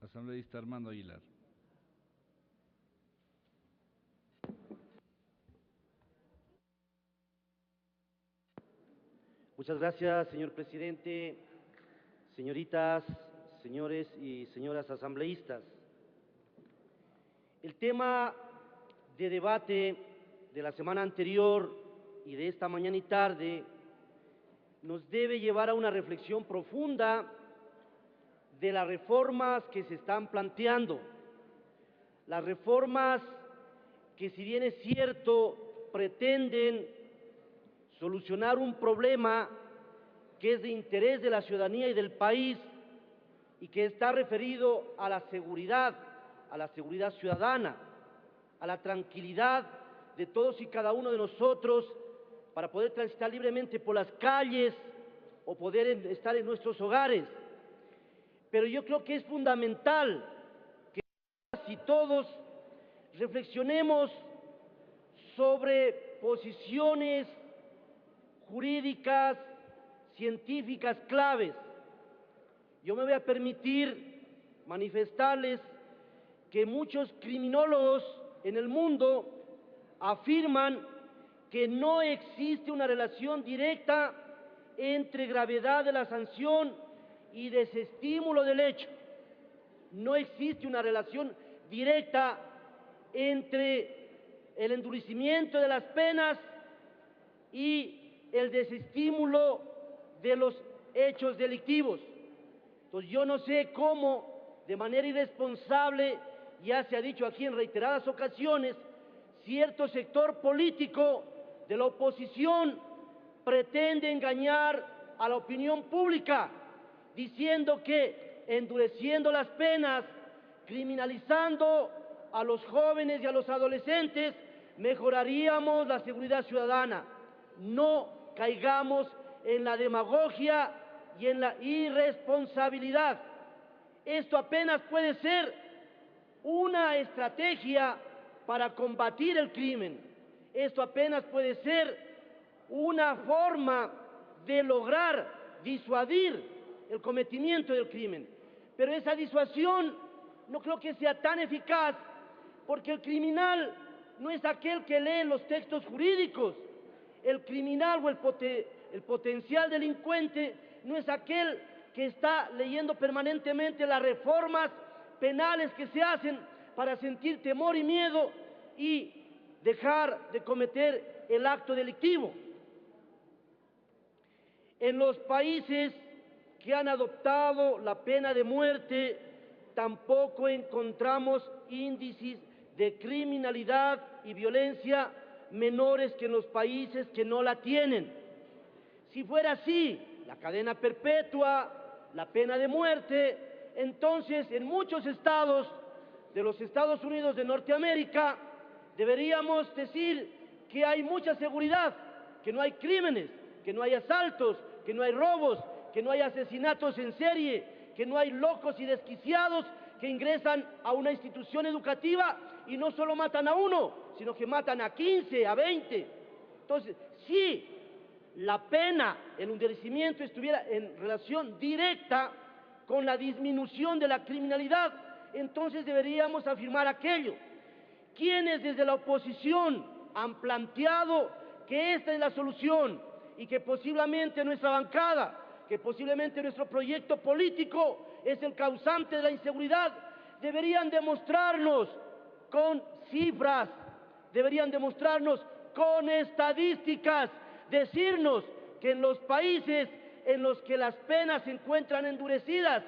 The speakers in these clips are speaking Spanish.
Asambleísta Armando Aguilar. Muchas gracias, señor presidente, señoritas, señores y señoras asambleístas. El tema de debate de la semana anterior y de esta mañana y tarde nos debe llevar a una reflexión profunda de las reformas que se están planteando. Las reformas que, si bien es cierto, pretenden solucionar un problema que es de interés de la ciudadanía y del país y que está referido a la seguridad ciudadana, a la tranquilidad de todos y cada uno de nosotros para poder transitar libremente por las calles o poder estar en nuestros hogares. Pero yo creo que es fundamental que todas y todos reflexionemos sobre posiciones jurídicas, científicas claves. Yo me voy a permitir manifestarles que muchos criminólogos en el mundo afirman que no existe una relación directa entre gravedad de la sanción y desestímulo del hecho. No existe una relación directa entre el endurecimiento de las penas y el desestímulo de los hechos delictivos. Entonces yo no sé cómo, de manera irresponsable, ya se ha dicho aquí en reiteradas ocasiones, cierto sector político de la oposición pretende engañar a la opinión pública, diciendo que endureciendo las penas, criminalizando a los jóvenes y a los adolescentes, mejoraríamos la seguridad ciudadana. No caigamos en la demagogia y en la irresponsabilidad. Esto apenas puede ser una estrategia para combatir el crimen. Esto apenas puede ser una forma de lograr disuadir el cometimiento del crimen. Pero esa disuasión no creo que sea tan eficaz, porque el criminal no es aquel que lee los textos jurídicos. El criminal o el potencial delincuente no es aquel que está leyendo permanentemente las reformas penales que se hacen para sentir temor y miedo y dejar de cometer el acto delictivo. En los países que han adoptado la pena de muerte, tampoco encontramos índices de criminalidad y violencia menores que en los países que no la tienen. Si fuera así, la cadena perpetua, la pena de muerte, entonces en muchos estados de los Estados Unidos de Norteamérica deberíamos decir que hay mucha seguridad, que no hay crímenes, que no hay asaltos, que no hay robos, que no hay asesinatos en serie, que no hay locos y desquiciados que ingresan a una institución educativa y no solo matan a uno, sino que matan a 15, a 20. Entonces, si la pena, el endurecimiento estuviera en relación directa con la disminución de la criminalidad, entonces deberíamos afirmar aquello. Quienes desde la oposición han planteado que esta es la solución y que posiblemente nuestra bancada, que posiblemente nuestro proyecto político es el causante de la inseguridad, deberían demostrarnos con cifras, deberían demostrarnos con estadísticas, decirnos que en los países en los que las penas se encuentran endurecidas,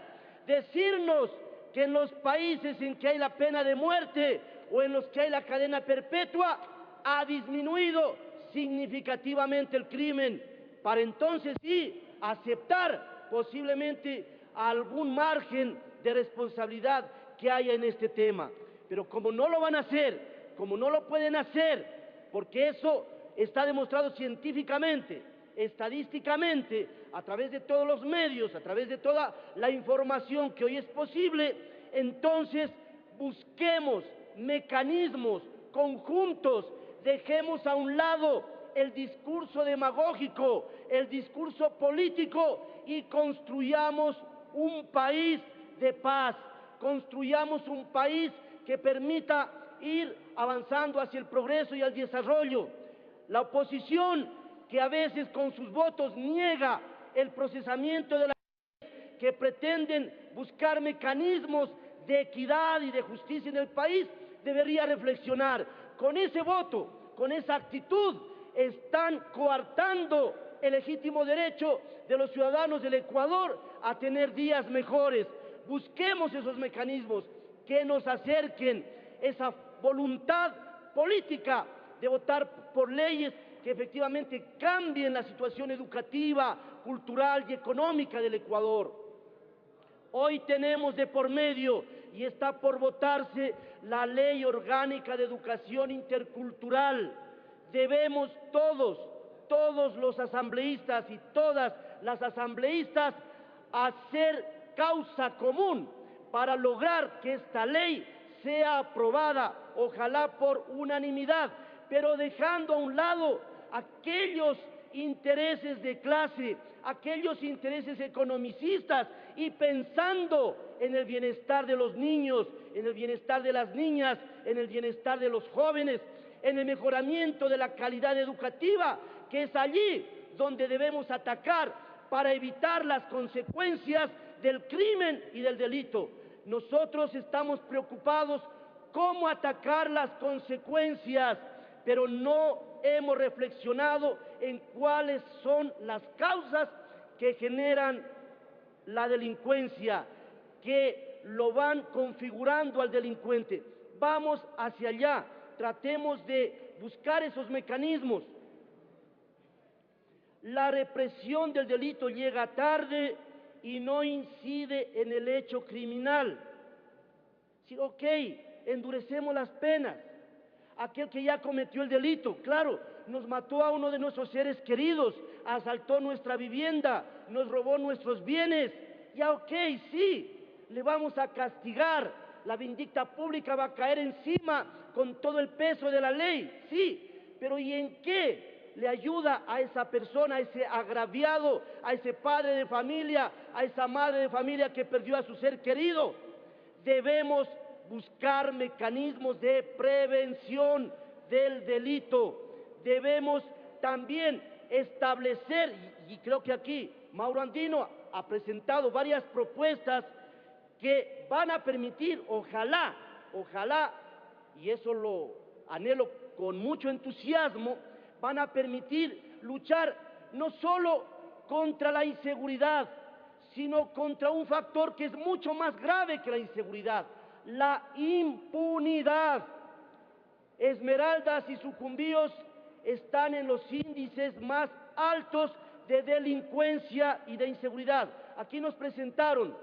decirnos que en los países en que hay la pena de muerte o en los que hay la cadena perpetua ha disminuido significativamente el crimen, para entonces sí aceptar posiblemente algún margen de responsabilidad que haya en este tema. Pero como no lo van a hacer, como no lo pueden hacer, porque eso está demostrado científicamente, estadísticamente, a través de todos los medios, a través de toda la información que hoy es posible, entonces busquemos mecanismos conjuntos, dejemos a un lado el discurso demagógico, el discurso político y construyamos un país de paz, construyamos un país que permita ir avanzando hacia el progreso y el desarrollo. La oposición, que a veces con sus votos niega el procesamiento de la que pretenden buscar mecanismos de equidad y de justicia en el país, debería reflexionar. Con ese voto, con esa actitud, están coartando el legítimo derecho de los ciudadanos del Ecuador a tener días mejores. Busquemos esos mecanismos que nos acerquen esa voluntad política de votar por leyes que efectivamente cambien la situación educativa, cultural y económica del Ecuador. Hoy tenemos de por medio y está por votarse la Ley Orgánica de Educación Intercultural. Debemos todos los asambleístas y todas las asambleístas hacer causa común para lograr que esta ley sea aprobada, ojalá por unanimidad, pero dejando a un lado aquellos intereses de clase, aquellos intereses economicistas y pensando en el bienestar de los niños, en el bienestar de las niñas, en el bienestar de los jóvenes, en el mejoramiento de la calidad educativa, que es allí donde debemos atacar para evitar las consecuencias del crimen y del delito. Nosotros estamos preocupados cómo atacar las consecuencias, pero no hemos reflexionado en cuáles son las causas que generan la delincuencia, que lo van configurando al delincuente. Vamos hacia allá, tratemos de buscar esos mecanismos. La represión del delito llega tarde y no incide en el hecho criminal. Sí, ok, endurecemos las penas. Aquel que ya cometió el delito, claro, nos mató a uno de nuestros seres queridos, asaltó nuestra vivienda, nos robó nuestros bienes, ya ok, sí, le vamos a castigar, la vindicta pública va a caer encima con todo el peso de la ley, sí, pero ¿y en qué le ayuda a esa persona, a ese agraviado, a ese padre de familia, a esa madre de familia que perdió a su ser querido? Debemos buscar mecanismos de prevención del delito. Debemos también establecer, y creo que aquí Mauro Andino ha presentado varias propuestas que van a permitir, ojalá, y eso lo anhelo con mucho entusiasmo, van a permitir luchar no solo contra la inseguridad, sino contra un factor que es mucho más grave que la inseguridad: la impunidad. Esmeraldas y Sucumbíos están en los índices más altos de delincuencia y de inseguridad. Aquí nos presentaron,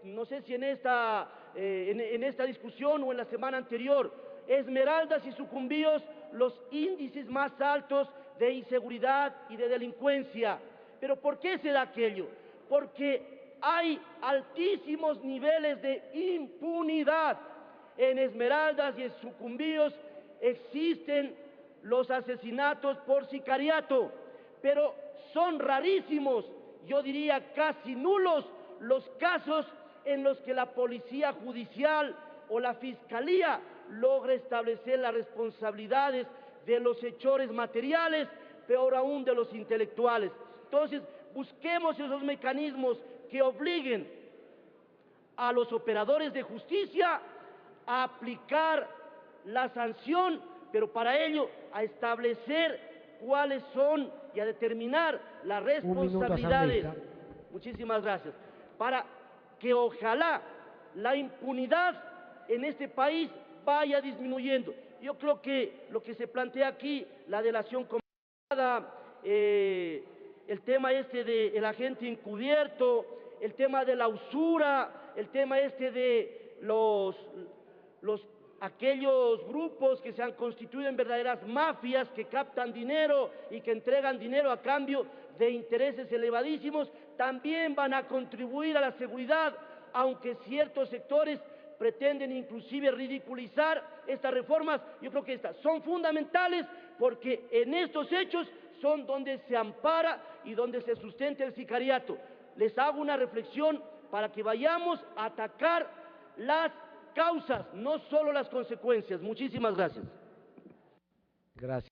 no sé si en esta discusión o en la semana anterior, Esmeraldas y Sucumbíos, los índices más altos de inseguridad y de delincuencia. ¿Pero por qué se da aquello? Porque hay altísimos niveles de impunidad. En Esmeraldas y en Sucumbíos existen los asesinatos por sicariato, pero son rarísimos, yo diría casi nulos, los casos en los que la policía judicial o la fiscalía logra establecer las responsabilidades de los hechores materiales, peor aún de los intelectuales. Entonces, busquemos esos mecanismos que obliguen a los operadores de justicia a aplicar la sanción, pero para ello a establecer cuáles son y a determinar las responsabilidades. Muchísimas gracias. Para que ojalá la impunidad en este país vaya disminuyendo. Yo creo que lo que se plantea aquí, la delación combinada, el tema del agente encubierto, el tema de la usura, el tema de aquellos grupos que se han constituido en verdaderas mafias que captan dinero y que entregan dinero a cambio de intereses elevadísimos, también van a contribuir a la seguridad, aunque ciertos sectores pretenden inclusive ridiculizar estas reformas. Yo creo que estas son fundamentales porque en estos hechos son donde se ampara y donde se sustenta el sicariato. Les hago una reflexión para que vayamos a atacar las causas, no solo las consecuencias. Muchísimas gracias. Gracias.